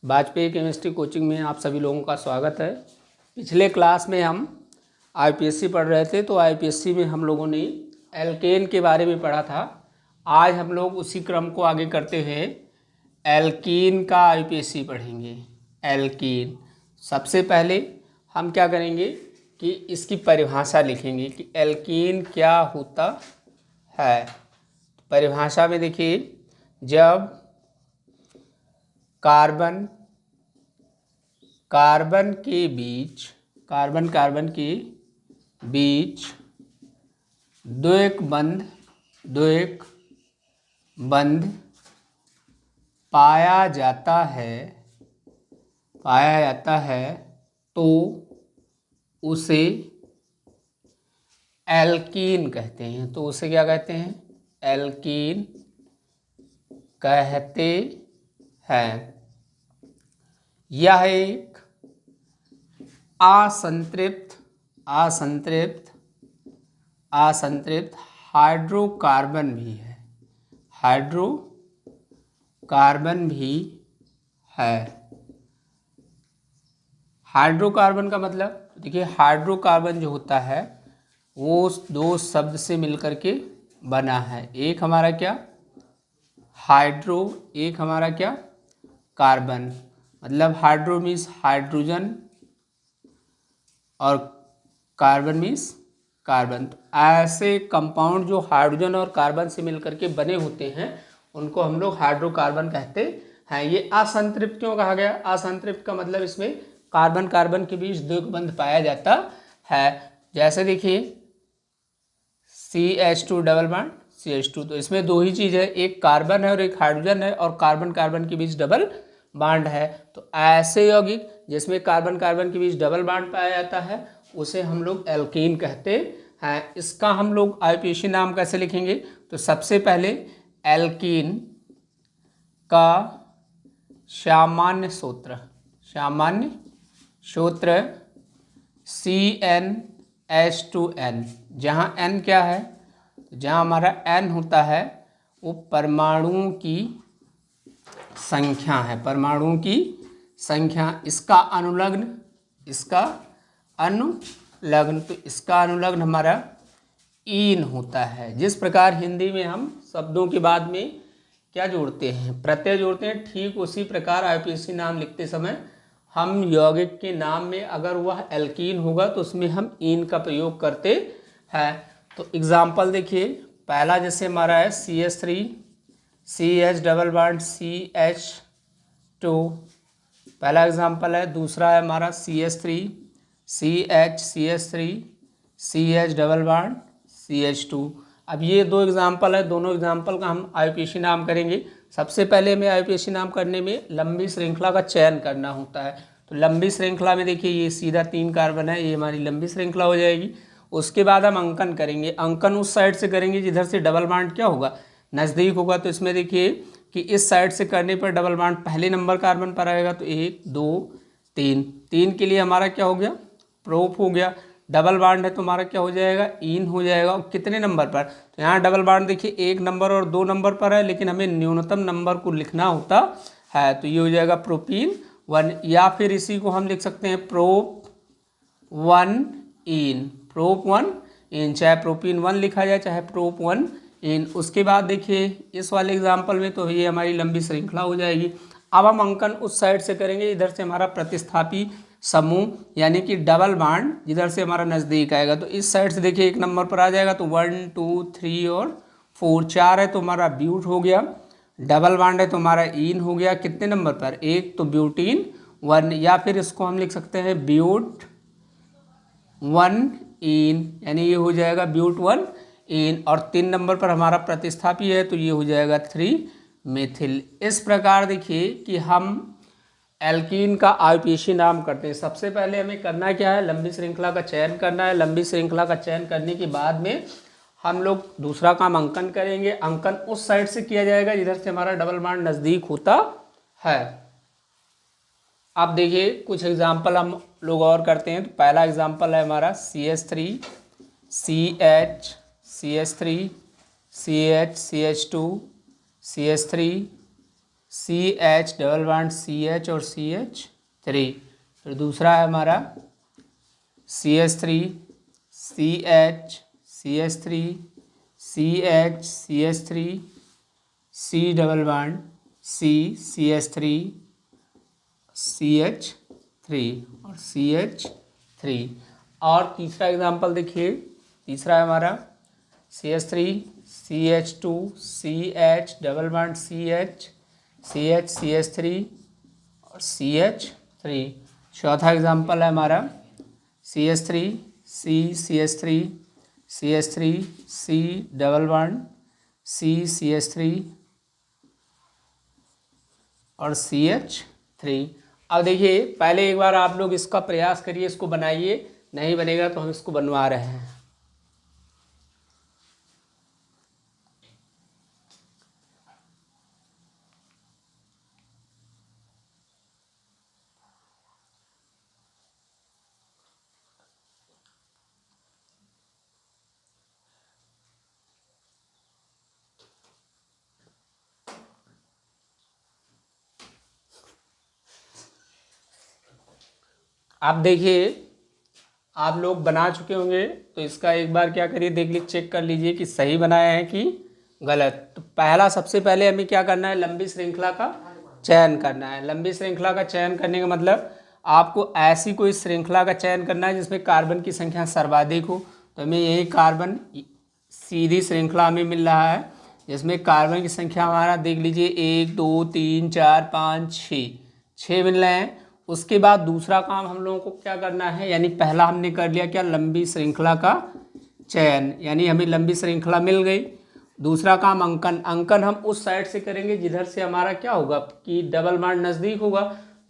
Vajpayee chemistry coaching में आप सभी लोगों का स्वागत है। पिछले क्लास में हम आईपीएससी पढ़ रहे थे, तो आईपीएससी में हम लोगों ने एल्केन के बारे में पढ़ा था। आज हम लोग उसी क्रम को आगे करते हुए एल्कीन का आईपीएससी पढ़ेंगे। एल्कीन सबसे पहले हम क्या करेंगे कि इसकी परिभाषा लिखेंगे कि एल्कीन क्या होता है। परिभाषा में देखिए, जब कार्बन कार्बन के बीच द्वैक बंध पाया जाता है तो उसे एल्कीन कहते हैं। तो उसे क्या कहते हैं? एल्कीन कहते हैं। यह एक असंतृप्त हाइड्रोकार्बन भी है। हाइड्रोकार्बन का मतलब देखिए, हाइड्रोकार्बन जो होता है वो दो शब्द से मिलकर के बना है। एक हमारा क्या हाइड्रो, एक हमारा क्या कार्बन। मतलब हाइड्रो मीन्स हाइड्रोजन और कार्बन मीन्स कार्बन। तो ऐसे कंपाउंड जो हाइड्रोजन और कार्बन से मिलकर के बने होते हैं उनको हम लोग हाइड्रोकार्बन कहते हैं। ये असंतृप्त क्यों कहा गया? असंतृप्त का मतलब इसमें कार्बन कार्बन के बीच द्वैक बंध पाया जाता है। जैसे देखिए CH2 डबल बॉन्ड CH2, तो इसमें दो ही चीज़ है, एक कार्बन है और एक हाइड्रोजन है, और कार्बन कार्बन के बीच डबल बॉन्ड है। तो ऐसे यौगिक जिसमें कार्बन कार्बन के बीच डबल बॉन्ड पाया जाता है उसे हम लोग एल्कीन कहते हैं। इसका हम लोग आईपीएससी नाम कैसे लिखेंगे? तो सबसे पहले एल्कीन का सामान्य सूत्र CnH2n। जहाँ n क्या है? जहाँ हमारा n होता है वो परमाणुओं की संख्या है, परमाणुओं की संख्या। इसका अनुलग्न तो इसका अनुलग्न हमारा ईन होता है। जिस प्रकार हिंदी में हम शब्दों के बाद में क्या जोड़ते हैं? प्रत्यय जोड़ते हैं। ठीक उसी प्रकार आईपीएससी नाम लिखते समय हम यौगिक के नाम में अगर वह एल्कीन होगा तो उसमें हम ईन का प्रयोग करते हैं। तो एग्जाम्पल देखिए, पहला जैसे हमारा है CH3 CH double bond CH2, पहला एग्जाम्पल है। दूसरा है हमारा CH3 CH3 CH double bond CH2। अब ये दो एग्जाम्पल है, दोनों एग्जाम्पल का हम आईपीएससी नाम करेंगे। सबसे पहले हमें आईपीएससी नाम करने में लंबी श्रृंखला का चयन करना होता है। तो लंबी श्रृंखला में देखिए, ये सीधा 3 कार्बन है, ये हमारी लंबी श्रृंखला हो जाएगी। उसके बाद हम अंकन करेंगे। अंकन उस साइड से करेंगे जिधर से डबल बॉन्ड क्या होगा, नज़दीक होगा। तो इसमें देखिए कि इस साइड से करने पर डबल बॉन्ड पहले नंबर कार्बन पर आएगा। तो 1 2 3, 3 के लिए हमारा क्या हो गया? प्रोप हो गया। डबल बॉन्ड है तो हमारा क्या हो जाएगा? ईन हो जाएगा। और कितने नंबर पर? तो यहाँ डबल बॉन्ड देखिए 1 नंबर और 2 नंबर पर है, लेकिन हमें न्यूनतम नंबर को लिखना होता है। तो ये हो जाएगा प्रोपीन 1, या फिर इसी को हम लिख सकते हैं प्रोप 1 ईन। चाहे प्रोपीन 1 लिखा जाए चाहे प्रोप 1 ईन। उसके बाद देखिए इस वाले एग्जाम्पल में तो ये हमारी लंबी श्रृंखला हो जाएगी। अब हम अंकन उस साइड से करेंगे, इधर से हमारा प्रतिस्थापी समूह यानी कि डबल बॉन्ड जिधर से हमारा नज़दीक आएगा। तो इस साइड से देखिए 1 नंबर पर आ जाएगा। तो 1 2 3 और 4, 4 है तो हमारा ब्यूट हो गया। डबल बॉन्ड है तो हमारा ईन हो गया। कितने नंबर पर? 1, तो ब्यूटीन 1, या फिर इसको हम लिख सकते हैं ब्यूट 1 ईन, यानी ये हो जाएगा ब्यूट 1 ईन। और 3 नंबर पर हमारा प्रतिस्थापी है तो ये हो जाएगा 3 मेथिल। इस प्रकार देखिए कि हम एल्कीन का आईपीएससी नाम करते हैं। सबसे पहले हमें करना क्या है? लंबी श्रृंखला का चयन करना है। लंबी श्रृंखला का चयन करने के बाद में हम लोग दूसरा काम अंकन करेंगे। अंकन उस साइड से किया जाएगा जिधर से हमारा डबल बॉन्ड नज़दीक होता है। अब देखिए कुछ एग्जाम्पल हम लोग और करते हैं। तो पहला एग्जाम्पल है हमारा CH3 CH CH2 CH3 CH double bond CH और CH3। फिर दूसरा है हमारा CH3 CH CH3 CH CH3 C double bond C CH3 CH3 और CH3। और तीसरा एग्जांपल देखिए, तीसरा है हमारा CH3 CH2 CH double bond CH CH CH3 और CH3। चौथा एग्जांपल है हमारा CH3 C CH3 CH3 C double bond C CH3 और CH3। अब देखिए, पहले एक बार आप लोग इसका प्रयास करिए, इसको बनाइए, नहीं बनेगा तो हम इसको बनवा रहे हैं। आप देखिए, आप लोग बना चुके होंगे तो इसका एक बार क्या करिए, देख लीजिए, चेक कर लीजिए कि सही बनाया है कि गलत। तो पहला सबसे पहले हमें क्या करना है, लंबी श्रृंखला का चयन करना है। लंबी श्रृंखला का चयन करने का मतलब आपको ऐसी कोई श्रृंखला का चयन करना है जिसमें कार्बन की संख्या सर्वाधिक हो। तो हमें यही कार्बन सीधी श्रृंखला हमें मिल रहा है जिसमें कार्बन की संख्या हमारा देख लीजिए 1 2 3 4 5 6 मिल रहे हैं। उसके बाद दूसरा काम हम लोगों को क्या करना है, यानी पहला हमने कर लिया क्या, लंबी श्रृंखला का चयन, यानी हमें लंबी श्रृंखला मिल गई। दूसरा काम अंकन, अंकन हम उस साइड से करेंगे जिधर से हमारा क्या होगा कि डबल बॉन्ड नज़दीक होगा।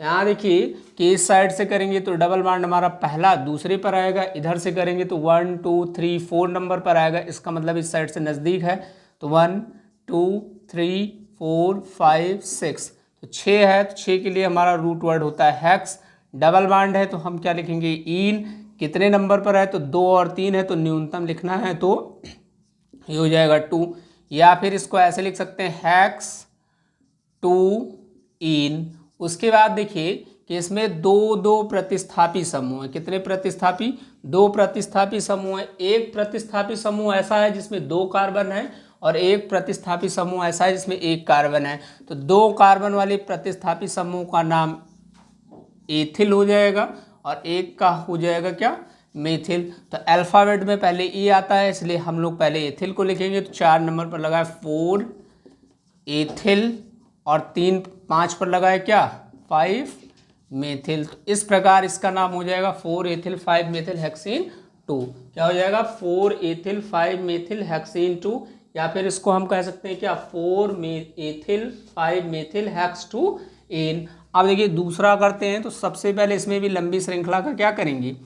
यहाँ देखिए कि इस साइड से करेंगे तो डबल बॉन्ड हमारा पहला दूसरे पर आएगा, इधर से करेंगे तो 1 2 3 4 नंबर पर आएगा, इसका मतलब इस साइड से नज़दीक है। तो 1 2 3 4 5 6, तो 6 है, तो 6 के लिए हमारा रूट वर्ड होता है हेक्स। डबल बॉन्ड है तो हम क्या लिखेंगे, इन। कितने नंबर पर है, तो 2 और 3 है, तो न्यूनतम लिखना है, तो ये हो जाएगा 2। या फिर इसको ऐसे लिख सकते हैं हेक्स 2 इन। उसके बाद देखिए कि इसमें दो दो प्रतिस्थापी समूह है। कितने प्रतिस्थापी, 2 प्रतिस्थापी समूह है। एक प्रतिस्थापी समूह ऐसा है जिसमें 2 कार्बन है और एक प्रतिस्थापी समूह ऐसा है जिसमें 1 कार्बन है। तो 2 कार्बन वाले प्रतिस्थापी समूह का नाम एथिल हो जाएगा और एक का हो जाएगा क्या, मेथिल। तो अल्फाबेट में पहले ई आता है, इसलिए हम लोग पहले एथिल को लिखेंगे। तो 4 नंबर पर लगा है 4 एथिल और 5 पर लगा है क्या, 5 मेथिल। तो इस प्रकार इसका नाम हो जाएगा 4 एथिल 5 मेथिल हेक्सेन 2। क्या हो जाएगा, 4 एथिल 5 मेथिल हेक्सेन 2, या फिर इसको हम कह सकते हैं क्या, 4 एथिल 5 मेथिल हेक्स 2 एन। अब देखिए दूसरा करते हैं, तो सबसे पहले इसमें भी लंबी श्रृंखला का क्या करेंगे,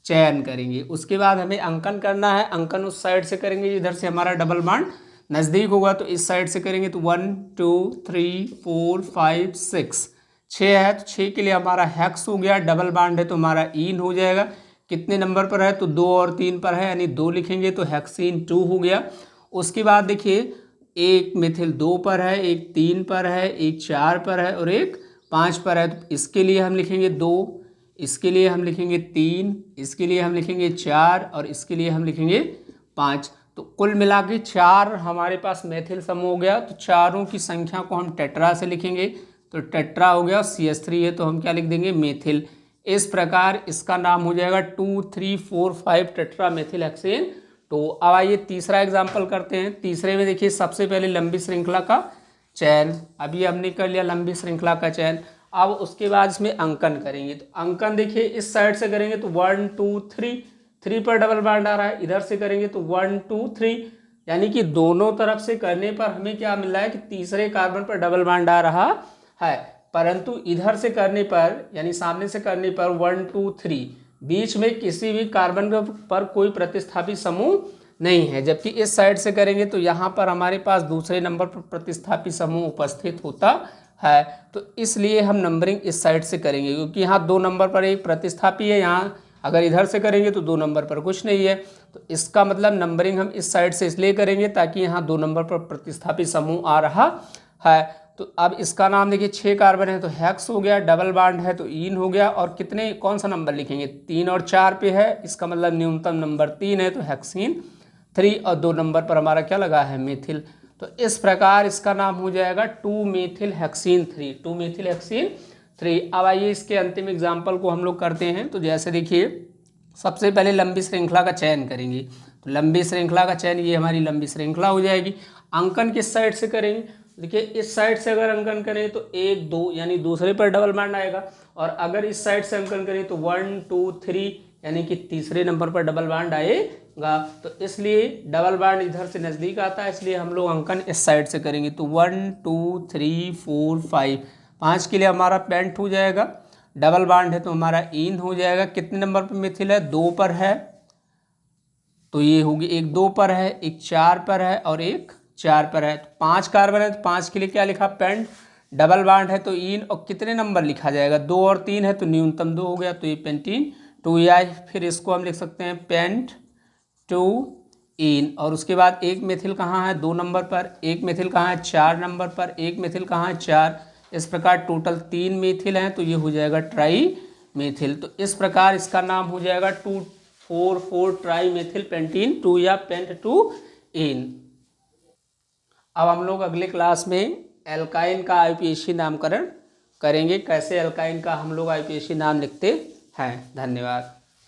चयन करेंगे। उसके बाद हमें अंकन करना है। अंकन उस साइड से करेंगे जिधर से हमारा डबल बॉन्ड नज़दीक होगा, तो इस साइड से करेंगे। तो 1 2 3 4 5 6, 6 है, तो 6 के लिए हमारा हेक्स हो गया। डबल बॉन्ड है तो हमारा इन हो जाएगा। कितने नंबर पर है, तो 2 और 3 पर है, यानी 2 लिखेंगे, तो हेक्सीन 2 हो गया। उसके बाद देखिए एक मिथिल 2 पर है, एक 3 पर है, एक 4 पर है और एक 5 पर है। तो इसके लिए हम लिखेंगे 2, इसके लिए हम लिखेंगे 3, इसके लिए हम लिखेंगे 4 और इसके लिए हम लिखेंगे 5। तो कुल मिला के 4 हमारे पास मेथिल समूह हो गया। तो चारों की संख्या को हम टेट्रा से लिखेंगे, तो टेट्रा हो गया। CH3 है तो हम क्या लिख देंगे, मेथिल। इस प्रकार इसका नाम हो जाएगा 2 3 4 5 टेट्रा मेथिल हेक्सेन। तो अब आइए तीसरा एग्जाम्पल करते हैं। तीसरे में देखिए सबसे पहले लंबी श्रृंखला का चयन, अभी हमने कर लिया लंबी श्रृंखला का चयन। अब उसके बाद इसमें अंकन करेंगे। तो अंकन देखिए इस साइड से करेंगे तो 1 2 3, 3 पर डबल बॉन्ड आ रहा है। इधर से करेंगे तो 1 2 3, यानी कि दोनों तरफ से करने पर हमें क्या मिल रहा है कि तीसरे कार्बन पर डबल बॉन्ड आ रहा है। परंतु इधर से करने पर, यानी सामने से करने पर 1 2 3, बीच में किसी भी कार्बन पर कोई प्रतिस्थापी समूह नहीं है। जबकि इस साइड से करेंगे तो यहाँ पर हमारे पास दूसरे नंबर पर प्रतिस्थापी समूह उपस्थित होता है। तो इसलिए हम नंबरिंग इस साइड से करेंगे, क्योंकि यहाँ 2 नंबर पर एक प्रतिस्थापी है। यहाँ अगर इधर से करेंगे तो 2 नंबर पर कुछ नहीं है। तो इसका मतलब नंबरिंग हम इस साइड से इसलिए करेंगे ताकि यहाँ 2 नंबर पर प्रतिस्थापी समूह आ रहा है। तो अब इसका नाम देखिए 6 कार्बन है तो हेक्स हो गया, डबल बॉन्ड है तो ईन हो गया, और कितने कौन सा नंबर लिखेंगे, 3 और 4 पे है, इसका मतलब न्यूनतम नंबर 3 है तो हेक्सीन 3, और 2 नंबर पर हमारा क्या लगा है, मेथिल। तो इस प्रकार इसका नाम हो जाएगा 2 मेथिल हेक्सीन 3, 2 मेथिल हेक्सीन 3। अब आइए इसके अंतिम एग्जाम्पल को हम लोग करते हैं। तो जैसे देखिए सबसे पहले लंबी श्रृंखला का चयन करेंगे, तो लंबी श्रृंखला का चयन, ये हमारी लंबी श्रृंखला हो जाएगी। अंकन किस साइड से करेंगे, देखिए इस साइड से अगर अंकन करें तो 1 2 यानी दूसरे पर डबल बॉन्ड आएगा, और अगर इस साइड से अंकन करें तो 1 2 3 यानी कि तीसरे नंबर पर डबल बॉन्ड आएगा। तो इसलिए डबल बॉन्ड इधर से नज़दीक आता है, इसलिए हम लोग अंकन इस साइड से करेंगे। तो 1 2 3 4 5, 5 के लिए हमारा पेंट हो जाएगा, डबल बॉन्ड है तो हमारा ईन हो जाएगा। कितने नंबर पर मिथिल है, 2 पर है, तो ये होगी, एक 2 पर है, एक 4 पर है और एक 4 पर है। तो 5 कार्बन है तो 5 के लिए क्या लिखा, पेंट, डबल बॉन्ड है तो ईन, और कितने नंबर लिखा जाएगा, 2 और 3 है तो न्यूनतम 2 हो गया, तो ये पेंटीन 2 या फिर इसको हम लिख सकते हैं पेंट 2 ईन। और उसके बाद एक मेथिल कहाँ है, 2 नंबर पर, एक मेथिल कहाँ है, 4 नंबर पर, एक मेथिल कहाँ है, 4। इस प्रकार टोटल 3 मेथिल हैं, तो ये हो जाएगा ट्राई मेथिल। तो इस प्रकार इसका नाम हो जाएगा 2,4,4 ट्राई मेथिल पेंटीन 2 या पेंट 2 इन। अब हम लोग अगले क्लास में एल्काइन का आईपीएसी नामकरण करेंगे, कैसे एल्काइन का हम लोग आईपीएसी नाम लिखते हैं। धन्यवाद।